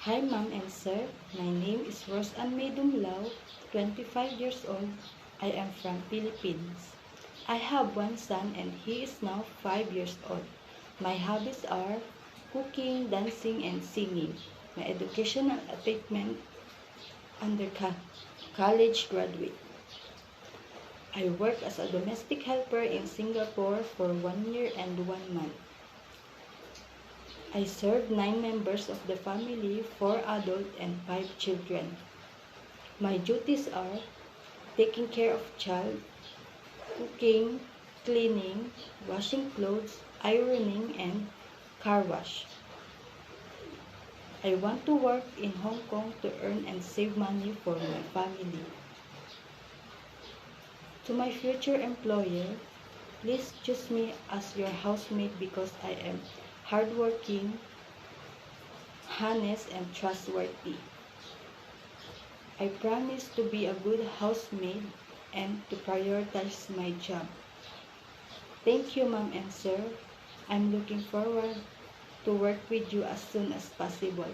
Hi ma'am and sir, my name is Rose Ann May Dumlao, 25 years old. I am from Philippines. I have one son and he is now 5 years old. My hobbies are cooking, dancing, and singing. My educational attainment under college graduate. I work as a domestic helper in Singapore for 1 year and 1 month. I serve 9 members of the family, 4 adults and 5 children. My duties are taking care of child, cooking, cleaning, washing clothes, ironing, and car wash. I want to work in Hong Kong to earn and save money for my family. To my future employer, please choose me as your housemate because I am hardworking, honest, and trustworthy. I promise to be a good housemaid and to prioritize my job. Thank you, ma'am and sir. I'm looking forward to work with you as soon as possible.